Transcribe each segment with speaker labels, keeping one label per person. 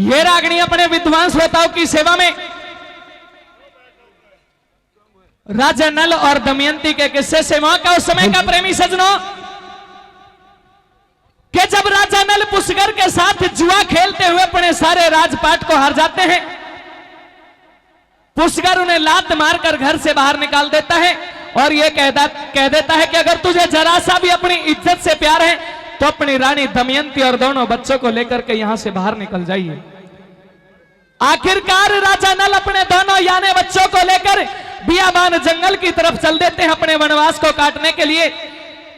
Speaker 1: ये रागनी अपने विद्वान श्रोताओं की सेवा में राजा नल और दमयंती के किस्से से वहां का उस समय का प्रेमी सजनों कि जब राजा नल पुष्कर के साथ जुआ खेलते हुए अपने सारे राजपाट को हार जाते हैं, पुष्कर उन्हें लात मारकर घर से बाहर निकाल देता है और यह कह देता है कि अगर तुझे जरा सा भी अपनी इज्जत से प्यार है तो अपनी रानी दमयंती और दोनों बच्चों को लेकर के यहां से बाहर निकल जाइए। आखिरकार राजा नल अपने दोनों याने बच्चों को लेकर बियाबान जंगल की तरफ चल देते हैं अपने वनवास को काटने के लिए।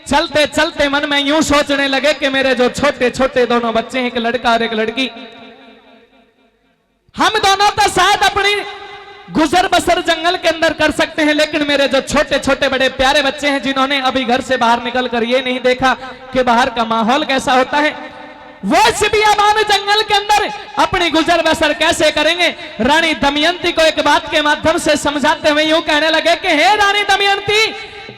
Speaker 1: चलते चलते मन में यूं सोचने लगे कि मेरे जो छोटे छोटे दोनों बच्चे हैं, एक लड़का और एक लड़की, हम दोनों तो शायद अपनी गुजर बसर जंगल के अंदर कर सकते हैं, लेकिन मेरे जो छोटे छोटे बड़े प्यारे बच्चे हैं जिन्होंने अभी घर से बाहर निकलकर ये नहीं देखा कि बाहर का माहौल कैसा होता है, वो इस बियाबान जंगल के अंदर अपनी गुजर बसर कैसे करेंगे। रानी दमयंती को एक बात के माध्यम से समझाते हुए यूं कहने लगे कि हे रानी दमयंती,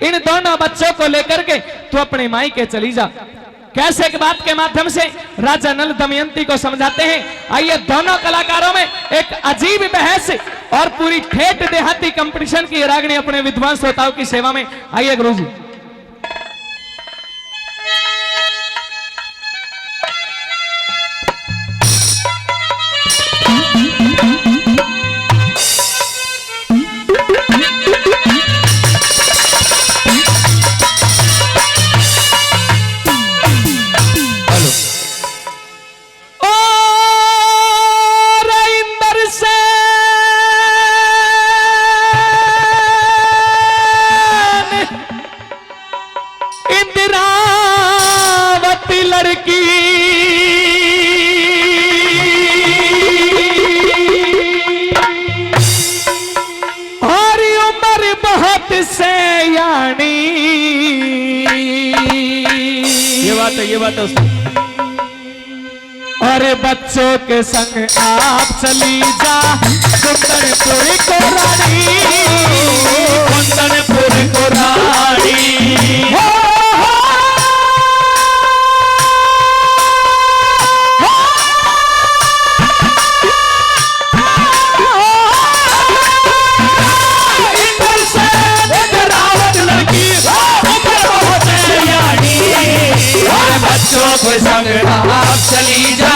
Speaker 1: इन दोनों बच्चों को लेकर के तू अपनी माई के चली जा। कैसे एक बात के माध्यम से राजा नल दमयंती को समझाते हैं। आइए दोनों कलाकारों में एक अजीब बहस और पूरी ठेठ देहाती कंपटीशन की रागनी अपने विद्वान श्रोताओं की सेवा में। आइए गुरुजी।
Speaker 2: ये बात है उसकी।
Speaker 1: और बच्चों के संग आप चली जा कुंदनपुर को रानी,
Speaker 2: कुंदनपुर को रानी। बच्चों के संग आप चली जा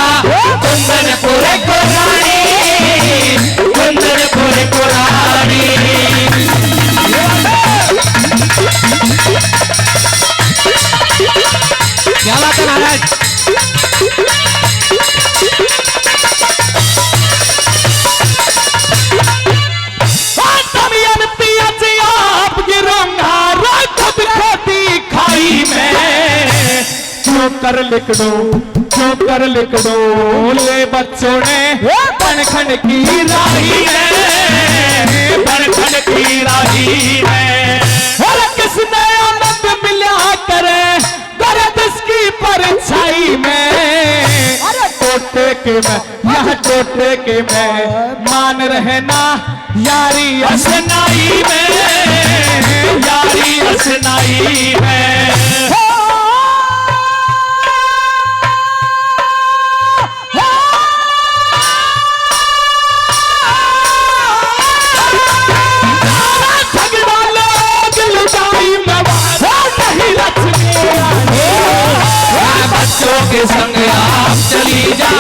Speaker 2: कुंदनपुर को रानी, कुंदनपुर को रानी। क्या बात है महाराज।
Speaker 1: आप गिरूंगा रात खेती खाई में, कर लिख दो ले बच्चों ने बनखंड की राही है, बनखंड की राही है। और किसने आनंद मिला करे दर्द इसकी परछाई में। टोटे के मैं यह टोटे के मैं मान रहना यारी असनाई में, यारी असनाई में।
Speaker 2: बच्चों के संग आप चली जा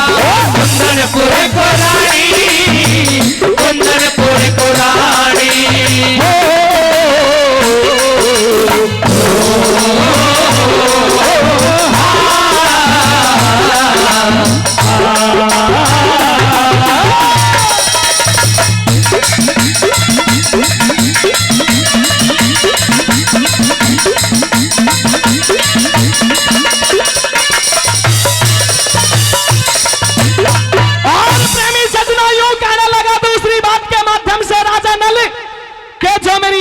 Speaker 2: कुंदनपुर को रानी, कुंदनपुर को रानी।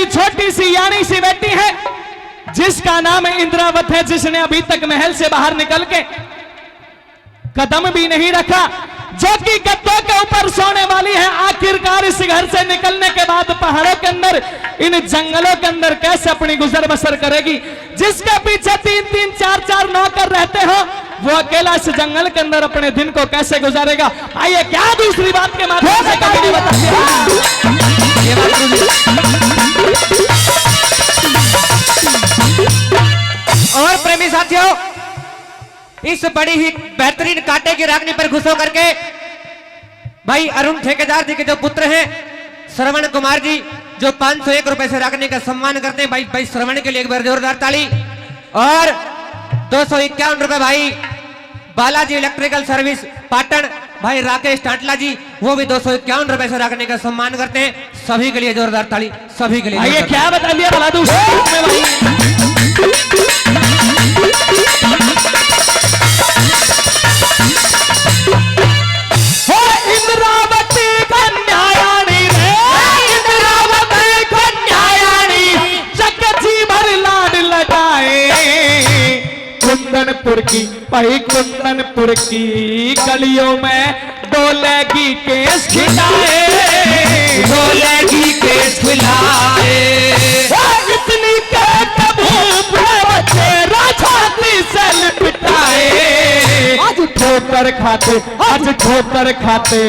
Speaker 1: छोटी सी यानी सी बेटी है जिसका नाम इंद्रावत है, जिसने अभी तक महल से बाहर निकल के कदम भी नहीं रखा, जो कि गद्दों के ऊपर सोने वाली है। आखिरकार इस घर से निकलने के बाद पहाड़ों के अंदर, इन जंगलों के अंदर कैसे अपनी गुजर बसर करेगी, जिसके पीछे 3-3, 4-4 नौकर रहते हो, वो अकेला इस जंगल के अंदर अपने दिन को कैसे गुजारेगा। आइए क्या दूसरी बात के माध्यम से कभी नहीं बताते।
Speaker 2: और प्रेमी साथियों, इस बड़ी ही बेहतरीन कांटे की रागनी पर घुस होकर के भाई अरुण ठेकेदार जी के जो पुत्र हैं श्रवण कुमार जी, जो 501 रुपए से रागनी का सम्मान करते हैं, भाई श्रवण के लिए एक बार जोरदार ताली। और 251 रुपए भाई बालाजी इलेक्ट्रिकल सर्विस पाटन भाई राकेश टाटला जी, वो भी 251 रुपए से रागनी का सम्मान करते हैं। सभी के लिए जोरदार ताली, सभी के लिए।
Speaker 1: आइए क्या बता दिया भला दूसरे में भाई। इंद्रावती कन्यायाणी रे, इंद्रावती कन्यायाणी जग जी भर लाड लगाए। कुंदनपुर की भाई कुंदनपुर की गलियों में डोलेगी केस खिलाए,
Speaker 2: डोलेगी केस खिलाए।
Speaker 1: इतनी के कभी बच्चे राजाती से लिपटाए। आज ठोकर खाते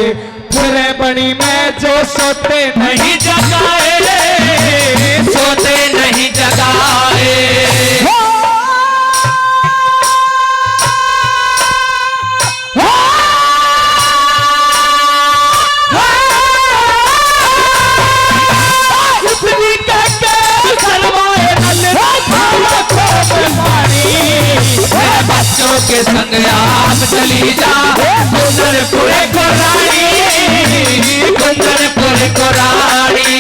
Speaker 1: फिरे बड़ी में जो सोते नहीं जगाए,
Speaker 2: सोते नहीं जगाए। बच्चों के संग आप चली जा कुंदनपुर को रानी, कुंदनपुर को रानी।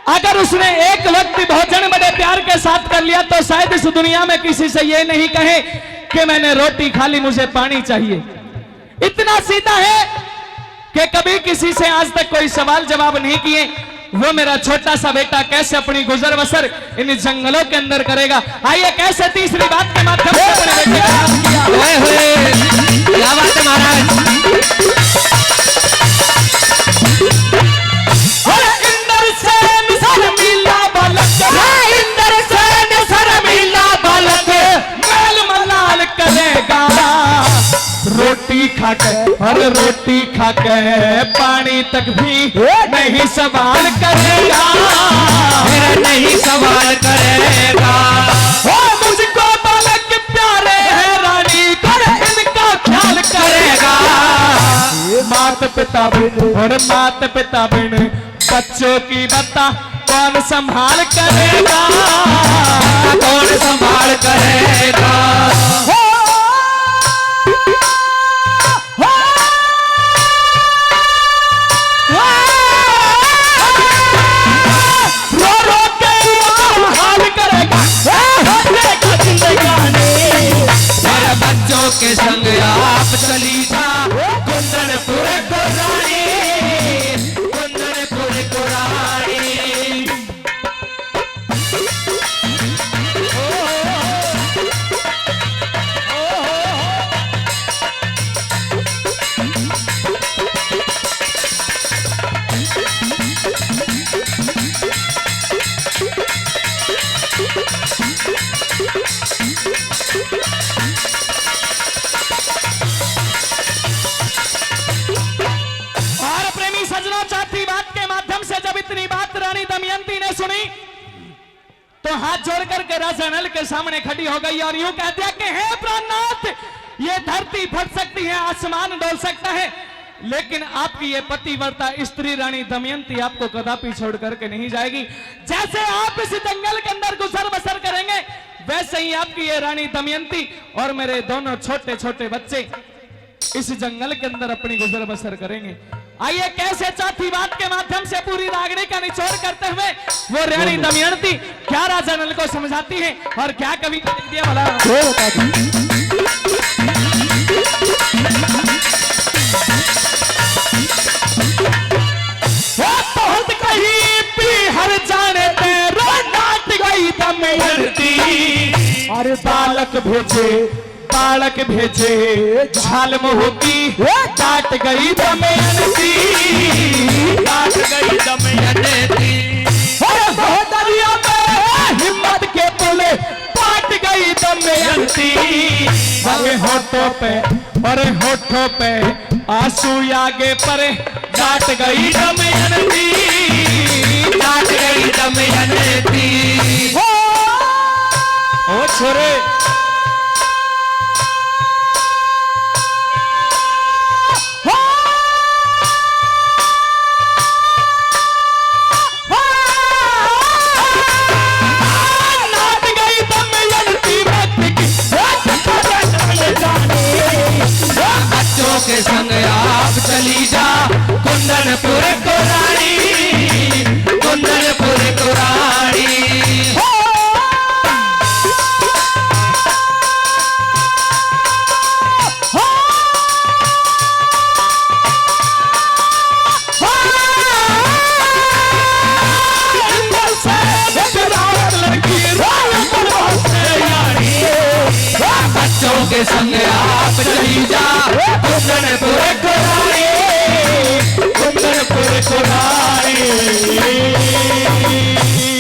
Speaker 1: अगर उसने एक वक्त भोजन बड़े प्यार के साथ कर लिया तो शायद इस दुनिया में किसी से ये नहीं कहे कि मैंने रोटी खा ली, मुझे पानी चाहिए। इतना सीधा है कि कभी किसी से आज तक कोई सवाल जवाब नहीं किए। वो मेरा छोटा सा बेटा कैसे अपनी गुजर बसर इन जंगलों के अंदर करेगा। आइए कैसे तीसरी बात के माध्यम से अपने बेटे का नाम किया।
Speaker 2: क्या बात है महाराज।
Speaker 1: रोटी खाके और रोटी खाके पानी तक भी नहीं सवाल करेगा,
Speaker 2: नहीं सवाल करेगा।
Speaker 1: मुझको बालक प्यारे हैं रानी कर इनका ख्याल करेगा। मात पिता बिन और मात पिता बिन बच्चों की बता कौन संभाल करेगा,
Speaker 2: कौन संभाल करेगा। बच्चों के संग आप चली जा कुंदनपुर को रानी, कुंदनपुर को रानी।
Speaker 1: तो हाथ जोड़कर के राजा नल के सामने खड़ी हो गई और यूं कह दिया कि हे प्राणनाथ, ये धरती फट सकती है, आसमान डोल सकता है, लेकिन आपकी ये पतिव्रता स्त्री रानी दमयंती आपको कदापि छोड़ करके नहीं जाएगी। जैसे आप इस जंगल के अंदर गुजर बसर करेंगे वैसे ही आपकी ये रानी दमयंती और मेरे दोनों छोटे छोटे बच्चे इस जंगल के अंदर अपनी गुजर बसर करेंगे। आइए कैसे चौथी बात के माध्यम से पूरी रागनी का निचोड़ करते हुए वो रानी दमयंती क्या राजा नल को समझाती है और क्या कवि ने लिख दिया भला। वो बहुत कहीं पी हर जाने तेरा डांट गई दमयंती, अरे बालक भेजे झाल मोहती डांट गई दमयंती, डांट गई दमयंती। बहुत दरिया में हिम्मत के पुले पाट गई दमयंती, अरे होठों पे आंसू आगे पर डांट गई दमयंती, डांट गई दमयंती। ओ छोरे के संग आप चली जा कुंदनपुर को रानी, कुंदनपुर को रानी। बच्चों के संग आप चली जा कुंदनपुर को रानी, कुंदनपुर को रानी।